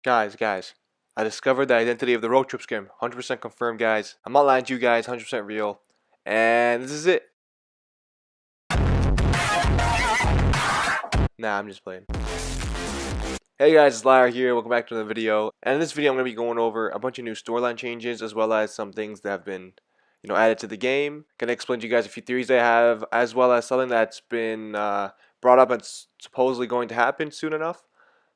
Guys, I discovered the identity of the road trip scam. 100% confirmed, guys. I'm not lying to you guys, 100% real. And this is it. Nah, I'm just playing. Hey guys, it's Lyra here. Welcome back to another video. And in this video, I'm going to be going over a bunch of new storyline changes as well as some things that have been, added to the game. Gonna explain to you guys a few theories I have, as well as something that's been brought up and supposedly going to happen soon enough.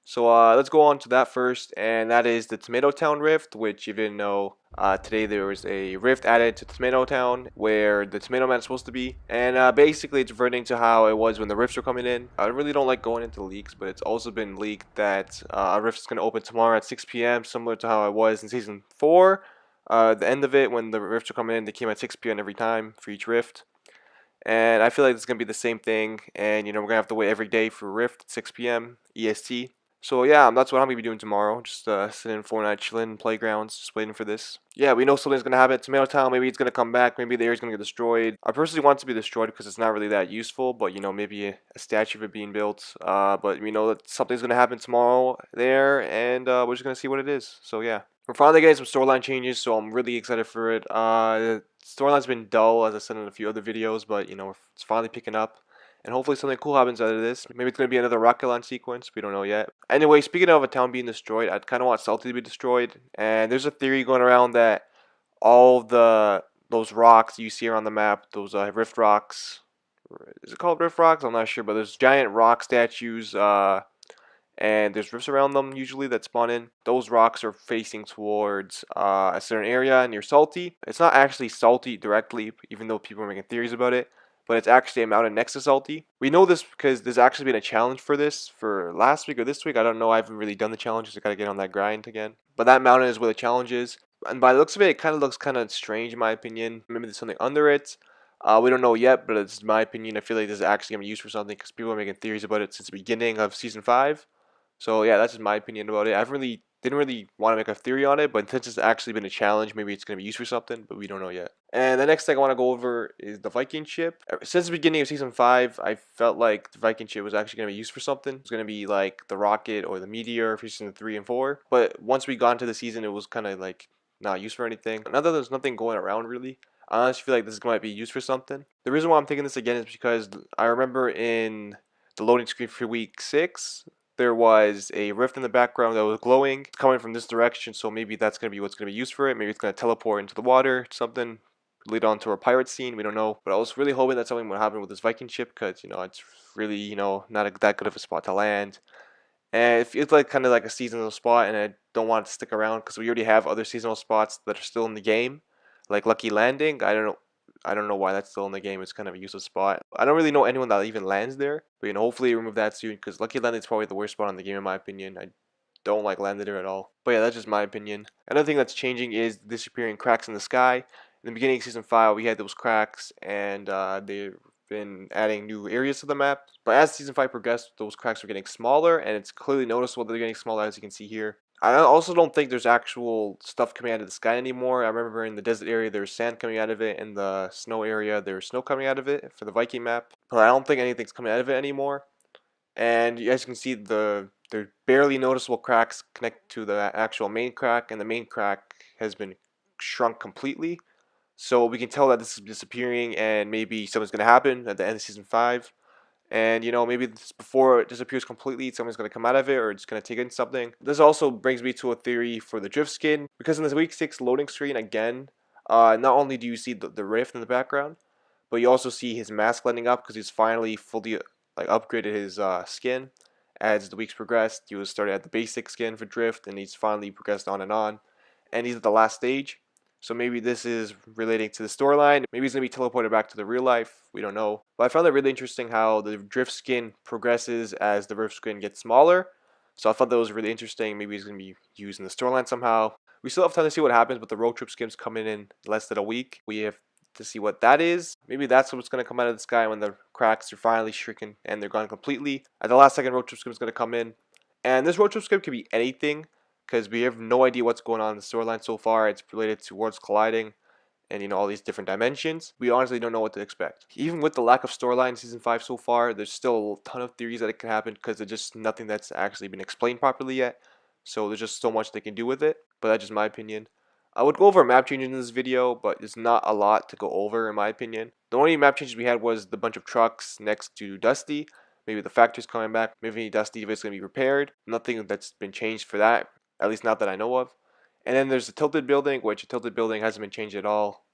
So let's go on to that first, and that is the Tomato Town rift, which you didn't know, today there was a rift added to Tomato Town where the Tomato Man is supposed to be, and basically it's reverting to how it was when the rifts were coming in. I really don't like going into leaks, but it's also been leaked that a rift is going to open tomorrow at 6 p.m., similar to how it was in Season 4. The end of it, when the rifts were coming in, they came at 6 p.m. every time for each rift. And I feel like it's going to be the same thing, and we're going to have to wait every day for rift at 6 p.m. EST. So yeah, that's what I'm going to be doing tomorrow. Just sitting in Fortnite, chilling in playgrounds, just waiting for this. Yeah, we know something's going to happen at Tomato Town. Maybe it's going to come back. Maybe the area's going to get destroyed. I personally want it to be destroyed because it's not really that useful. But, maybe a statue of it being built. But we know that something's going to happen tomorrow there. And we're just going to see what it is. So yeah. We're finally getting some storyline changes. So I'm really excited for it. The storyline's been dull, as I said in a few other videos. But, it's finally picking up. And hopefully something cool happens out of this. Maybe it's going to be another rocket launch sequence. We don't know yet. Anyway, speaking of a town being destroyed, I'd kind of want Salty to be destroyed. And there's a theory going around that all those rocks you see around the map, those rift rocks, is it called rift rocks? I'm not sure, but there's giant rock statues, and there's rifts around them usually that spawn in. Those rocks are facing towards a certain area near Salty. It's not actually Salty directly, even though people are making theories about it, but it's actually a mountain next to Salty. We know this because there's actually been a challenge for this for last week or this week. I don't know. I haven't really done the challenges. I gotta get on that grind again. But that mountain is where the challenge is. And by the looks of it, it kind of looks kind of strange in my opinion. Maybe there's something under it. We don't know yet, but it's my opinion. I feel like this is actually going to be used for something because people are making theories about it since the beginning of Season 5. So yeah, that's just my opinion about it. Didn't really want to make a theory on it, but since it's actually been a challenge, maybe it's going to be used for something, but we don't know yet. And the next thing I want to go over is the Viking ship. Since the beginning of Season 5, I felt like the Viking ship was actually going to be used for something. It's going to be like the rocket or the meteor for Season 3 and 4. But once we got into the season, it was kind of like not used for anything. Now that there's nothing going around really, I honestly feel like this might be used for something. The reason why I'm thinking this again is because I remember in the loading screen for week 6, there was a rift in the background that was glowing. It's coming from this direction, so maybe that's going to be what's going to be used for it. Maybe it's going to teleport into the water, something, lead on to a pirate scene. We don't know. But I was really hoping that something would happen with this Viking ship because, it's really, not that good of a spot to land. And it feels like kind of like a seasonal spot, and I don't want it to stick around because we already have other seasonal spots that are still in the game, like Lucky Landing. I don't know why that's still in the game. It's kind of a useless spot. I don't really know anyone that even lands there. But hopefully remove that soon because Lucky Landing is probably the worst spot in the game in my opinion. I don't like landing there at all. But yeah, that's just my opinion. Another thing that's changing is the disappearing cracks in the sky. In the beginning of Season 5, we had those cracks, and they've been adding new areas to the map. But as Season 5 progressed, those cracks are getting smaller, and it's clearly noticeable that they're getting smaller, as you can see here. I also don't think there's actual stuff coming out of the sky anymore. I remember in the desert area there's sand coming out of it. In the snow area there's snow coming out of it for the Viking map. But I don't think anything's coming out of it anymore. And as you can see, there's barely noticeable cracks connect to the actual main crack, and the main crack has been shrunk completely. So we can tell that this is disappearing, and maybe something's going to happen at the end of Season 5. And maybe this, before it disappears completely, something's going to come out of it, or it's going to take in something. This also brings me to a theory for the drift skin, because in this week 6 loading screen again, not only do you see the rift in the background, but you also see his mask lighting up because he's finally fully upgraded his skin. As the weeks progressed, he was started at the basic skin for drift, and he's finally progressed on, and he's at the last stage. So maybe this is relating to the storyline. Maybe he's going to be teleported back to the real life. We don't know. But I found it really interesting how the drift skin progresses as the rift skin gets smaller. So I thought that was really interesting. Maybe he's going to be used in the storyline somehow. We still have time to see what happens, but the road trip skins coming in less than a week. We have to see what that is. Maybe that's what's going to come out of the sky when the cracks are finally shrinking and they're gone completely. At the last second, road trip skin is going to come in. And this road trip skin could be anything, because we have no idea what's going on in the storyline so far. It's related to worlds colliding and all these different dimensions. We honestly don't know what to expect. Even with the lack of storyline in Season 5 so far, there's still a ton of theories that it could happen because there's just nothing that's actually been explained properly yet. so there's just so much they can do with it. But that's just my opinion. I would go over map changes in this video, but there's not a lot to go over in my opinion. The only map changes we had was the bunch of trucks next to Dusty. Maybe the factory's coming back. Maybe Dusty is going to be repaired. Nothing that's been changed for that, at least not that I know of. And then there's the tilted building, which a tilted building hasn't been changed at all.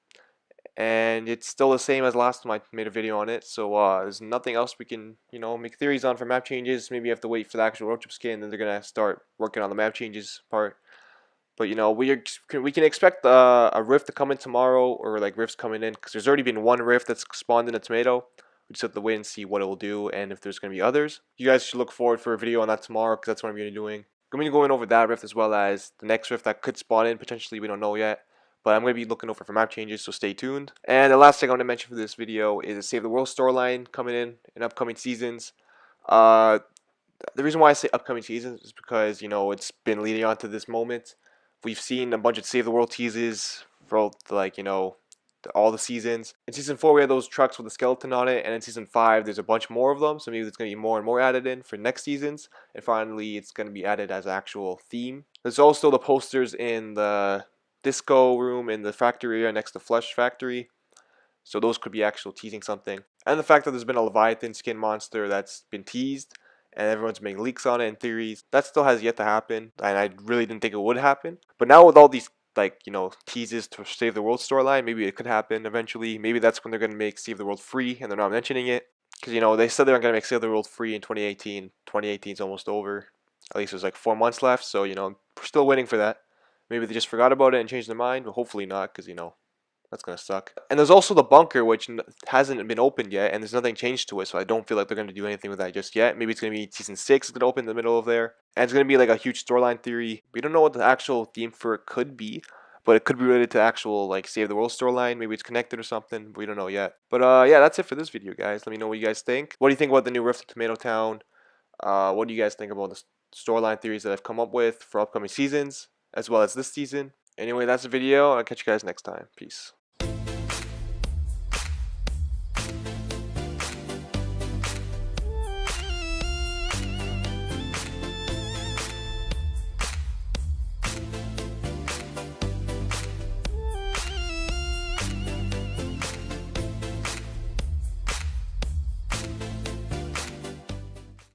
And it's still the same as last time I made a video on it. So there's nothing else we can, make theories on for map changes. Maybe you have to wait for the actual road trip skin, and then they're going to start working on the map changes part. But we can expect a rift to come in tomorrow, or like rifts coming in, because there's already been one rift that's spawned in a tomato. We just have to wait and see what it will do, and if there's going to be others. You guys should look forward for a video on that tomorrow, because that's what I'm going to be doing. I'm going to be going over that rift as well as the next rift that could spawn in potentially. We don't know yet, but I'm going to be looking over for map changes, so stay tuned. And the last thing I want to mention for this video is a Save the World storyline coming in upcoming seasons. The reason why I say upcoming seasons is because it's been leading on to this moment. We've seen a bunch of Save the World teases for all the seasons. In season 4 we had those trucks with a skeleton on it, and in season 5 there's a bunch more of them, so maybe there's going to be more and more added in for next seasons, and finally it's going to be added as an actual theme. There's also the posters in the disco room in the factory area next to Flush Factory, so those could be actual teasing something. And the fact that there's been a Leviathan skin monster that's been teased, and everyone's making leaks on it and theories, that still has yet to happen, and I really didn't think it would happen. But now with all these teases to Save the World storyline, maybe it could happen eventually. Maybe that's when they're going to make Save the World free and they're not mentioning it, because they said they were going to make Save the World free in 2018. 2018 is almost over. At least there's like 4 months left, so we're still waiting for that. Maybe they just forgot about it and changed their mind, but hopefully not, because that's gonna suck. And there's also the bunker, which hasn't been opened yet, and there's nothing changed to it, so I don't feel like they're gonna do anything with that just yet. Maybe it's gonna be season 6 is gonna open in the middle of there, and it's gonna be like a huge storyline theory. We don't know what the actual theme for it could be, but it could be related to actual Save the World storyline. Maybe it's connected or something. We don't know yet. But yeah, that's it for this video, guys. Let me know what you guys think. What do you think about the new Rift of Tomato Town? What do you guys think about the storyline theories that I've come up with for upcoming seasons, as well as this season? Anyway, that's the video. I'll catch you guys next time. Peace.